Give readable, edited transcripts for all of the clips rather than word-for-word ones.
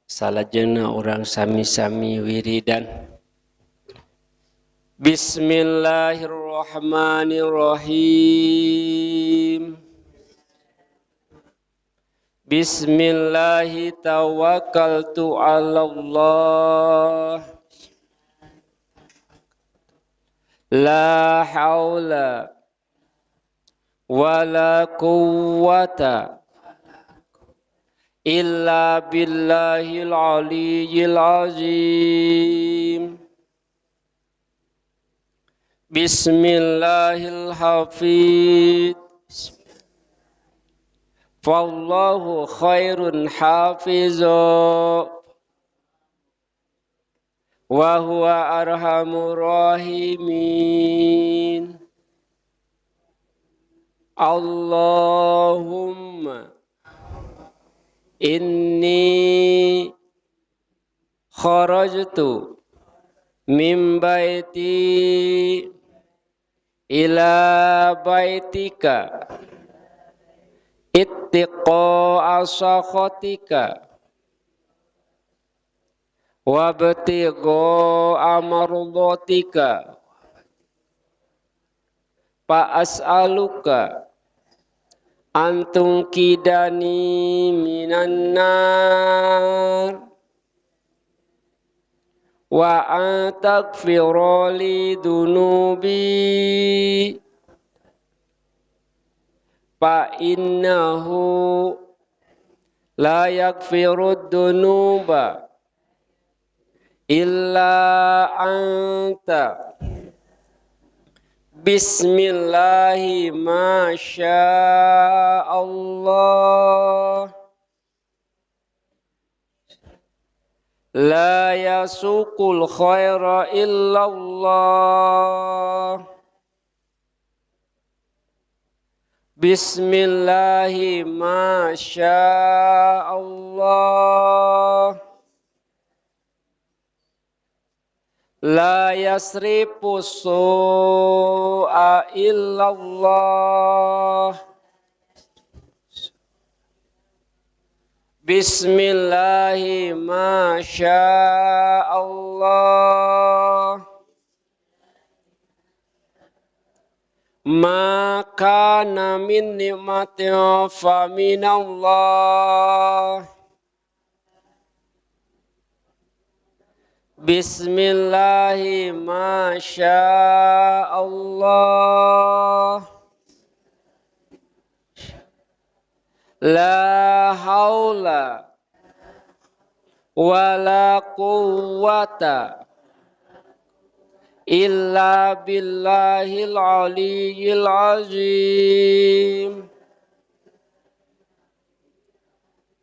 salajengna urang sami-sami wiridan. Bismillahirrahmanirrahim. Bismillahi tawakkaltu 'alallah. La haula wala quwwata illa billahil aliyyil azim. Bismillahil hafid. Wallahu khairun hafiza wa huwa arhamur rahimin. Allahumma inni kharajtu min baiti ila baitika ittiqa asakhatika wabtigha amardatika fa as'aluka antum kidani minan nar wa antaghfirali dunubi fa innahu la yaghfirud dunuba illa anta. Bismillahi masya Allah. La yasuqul khaira illallah. Bismillahi masya Allah. La yasrifu su'a illallah. Bismillahi masya Allah. Ma kana min ni'matin fa minallah. Bismillahi masya Allah. La haula wala quwwata illa billahil aliyyil azim.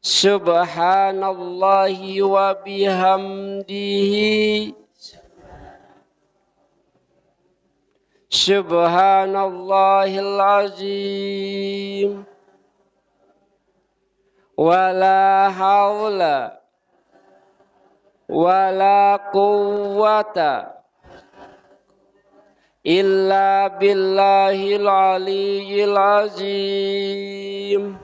Subhanallahi wa bihamdihi. Subhanallahil azim. Wala haula wala quwwata illa billahil aliyyil azim.